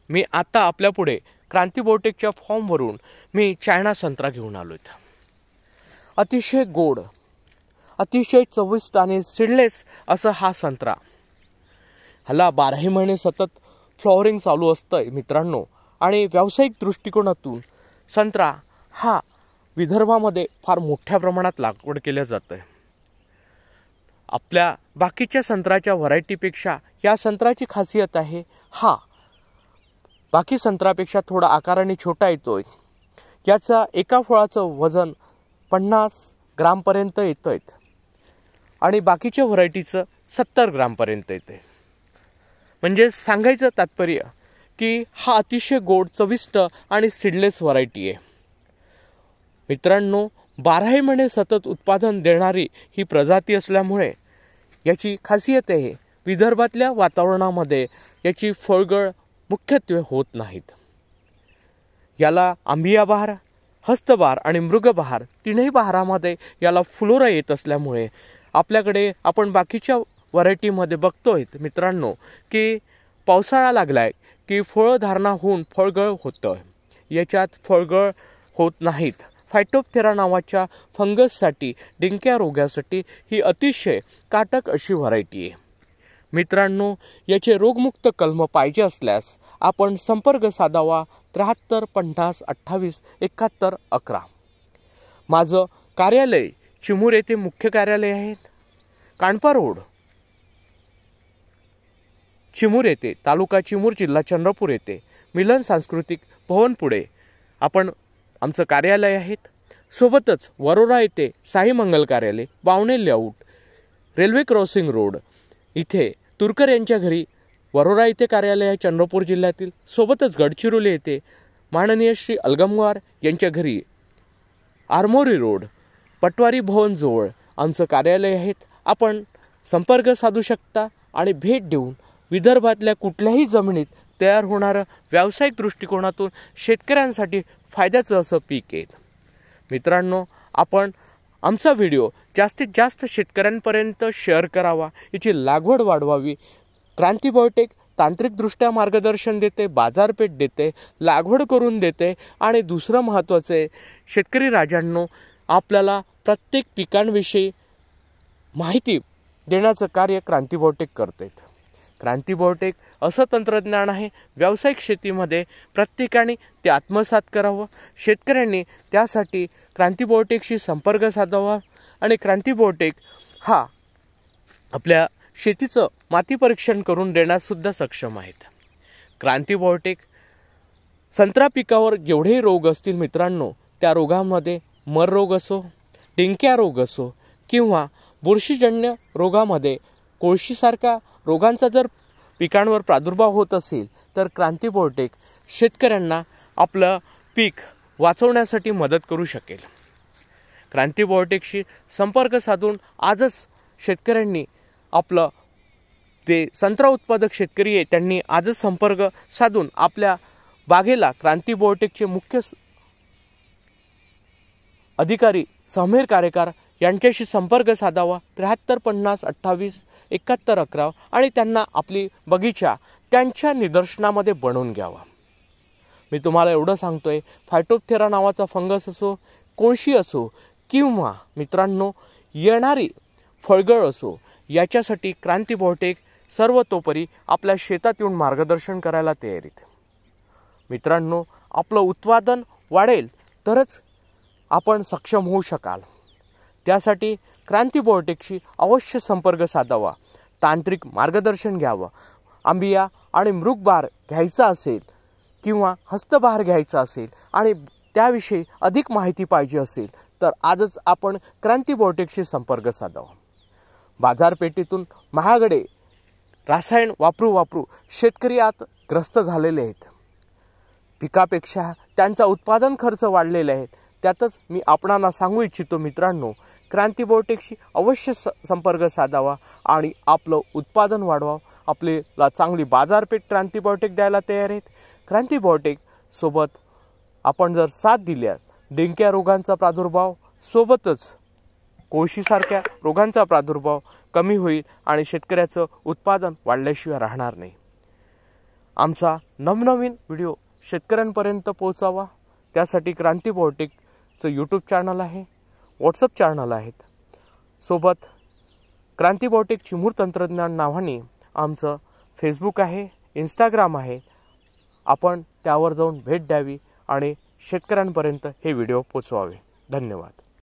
मी आता आपल्या पुढे क्रांती बायोटेकच्या फॉर्मवरून मी चायना संत्रा घेऊन आलोय। अतिशय गोड, अतिशय चविष्ट आणि सीडलेस असा हा संत्रा। ह्याला 12 महिने सतत फ्लॉवरिंग चालू असतं मित्रांनो। आणि व्यावसायिक दृष्टिकोनातून संत्रा हा विदर्भामध्ये फार मोठ्या प्रमाणात लागवड केल्या जाते। आपल्या बाकीच्या संत्र्याच्या व्हरायटीपेक्षा या संत्र्याची खासियत आहे हा बाकी संत्र्यापेक्षा थोडा आकाराने छोटा येतोय। याचा एका फळाचं वजन 50 ग्राम पर्यंत येतंय आणि बाकीच्या व्हरायटीचं 70 ग्राम पर्यंत येते। म्हणजे सांगायचं तात्पर्य की हा अतिशय गोड, चविष्ट आणि सीडलेस व्हरायटी आहे। मित्रांनो, 12 महिने सतत उत्पादन देणारी ही प्रजाती असल्यामुळे याची खासियत आहे विदर्भातल्या वातावरणामध्ये याची फळगळ मुख्यत्वे होत नाहीत। याला आंबिया बहार, हस्तबहार आणि मृगबहार तीनही बहारामध्ये याला फुलोरा येत असल्यामुळे आपल्याकडे आपण बाकीच्या व्हरायटीमध्ये बघतोय मित्रांनो की पावसाळा लागलाय की फळधारणा होऊन फळगळ होतं। याच्यात फळगळ होत नाहीत। फायटोप्थेरा नावाच्या फंगससाठी, डिंक्या रोगासाठी ही अतिशय काटक अशी व्हरायटी आहे। मित्रांनो, याचे रोगमुक्त कलम पाहिजे असल्यास आपण संपर्क साधावा 73 50 28 71 11। माझं कार्यालय चिमूर येथे मुख्य कार्यालय आहे। कानपा रोड चिमूर येथे, तालुका चिमूर, जिल्हा चंद्रपूर येथे मिलन सांस्कृतिक भवन पुढे आपण आमचं कार्यालय आहे। सोबतच वरोरा येथे साई मंगल कार्यालय, Bawane layout, railway crossing road इथे तुरकर यांच्या घरी वरोरा येथे कार्यालय आहे चंद्रपूर जिल्ह्यातील। सोबतच गडचिरोली येथे माननीय श्री अलगमवार यांच्या घरी आरमोरी रोड, पटवारी भवन जवळ आमचं कार्यालय आहे। आपण संपर्क साधू शकता आणि भेट देऊन विदर्भातल्या कुठल्याही जमिनीत तयार होणारं व्यावसायिक दृष्टिकोनातून शेतकऱ्यांसाठी फायद्याचं असं पीक आहे। मित्रांनो, आपण आमचा व्हिडिओ जास्तीत जास्त शेतकऱ्यांपर्यंत शेअर करावा, याची लागवड वाढवावी। क्रांती बायोटेक तांत्रिकदृष्ट्या मार्गदर्शन देते, बाजारपेठ देते, लागवड करून देते आणि दुसरं महत्त्वाचं आहे शेतकरी राजांनो, आपल्याला प्रत्येक पिकांविषयी माहिती देण्याचं कार्य क्रांती बायोटेक करते। क्रांती बायोटेक असं तंत्रज्ञान आहे व्यावसायिक शेतीमध्ये प्रत्येकाने ते आत्मसात करावं। शेतकऱ्यांनी त्यासाठी क्रांती बायोटेकशी संपर्क साधावा आणि क्रांती बायोटेक हा आपल्या शेतीचं माती परीक्षण करून देण्यासुद्धा सक्षम आहेत। क्रांती बायोटेक संत्रा पिकावर जेवढेही रोग असतील मित्रांनो, त्या रोगांमध्ये मर रोग असो, डिंक्या रोग असो किंवा बुरशीजन्य रोगामध्ये कोळशीसारख्या रोगांचा जर पिकांवर प्रादुर्भाव होत असेल तर क्रांती बायोटेक शेतकऱ्यांना आपलं पीक वाचवण्यासाठी मदत करू शकेल। क्रांती बायोटेकशी संपर्क साधून आजच शेतकऱ्यांनी आपलं ते संत्रा उत्पादक शेतकरी आहे त्यांनी आजच संपर्क साधून आपल्या बागेला क्रांती बायोटेकचे मुख्य अधिकारी समीर कार्यकार यांच्याशी संपर्क साधावा 73 50 28 71 11 आणि त्यांना आपली बगीचा त्यांच्या निदर्शनामध्ये बनवून घ्यावा। मी तुम्हाला एवढं सांगतोय, फायटोप्थेरा नावाचा फंगस असो, कोळशी असो किंवा मित्रांनो येणारी फळगळ असो, याच्यासाठी क्रांती बायोटेक सर्वतोपरी आपल्या शेतात येऊन मार्गदर्शन करायला तयार आहेत। मित्रांनो, आपलं उत्पादन वाढेल तरच आपण सक्षम होऊ शकाल। त्यासाठी क्रांती बायोटेकशी अवश्य संपर्क साधावा, तांत्रिक मार्गदर्शन घ्यावं। आंबिया आणि मृगबहार घ्यायचा असेल किंवा हस्तबहार घ्यायचा असेल आणि त्याविषयी अधिक माहिती पाहिजे असेल तर आजच आपण क्रांती बायोटेकशी संपर्क साधावा। बाजारपेठेतून महागडे रासायन वापरू शेतकरी आत ग्रस्त झालेले आहेत। पिकापेक्षा त्यांचा उत्पादन खर्च वाढलेले आहेत। त्यातच मी आपणाला सांगू इच्छितो मित्रांनो, क्रांती बायोटेकशी अवश्य संपर्क साधावा आणि आपलं उत्पादन वाढवावं। आपल्याला चांगली बाजारपेठ क्रांती बायोटेक द्यायला तयार आहेत। क्रांती बायोटेक सोबत आपण जर साथ दिल्या, डिंक्या रोगांचा प्रादुर्भाव सोबतच कोळशीसारख्या रोगांचा प्रादुर्भाव कमी होईल आणि शेतकऱ्याचं उत्पादन वाढल्याशिवाय राहणार नाही। आमचा नवनवीन व्हिडिओ शेतकऱ्यांपर्यंत पोहोचावा त्यासाठी क्रांती बायोटेकचं यूट्यूब चॅनल आहे, व्हॉट्सअप चॅनल आहेत. सोबत क्रांती बायोटेक चिमूर तंत्रज्ञान नावाने आमचं फेसबुक आहे, इंस्टाग्राम आहे. आपण त्यावर जाऊन भेट द्यावी आणि शेतकऱ्यांपर्यंत हे व्हिडिओ पोचवावे. धन्यवाद.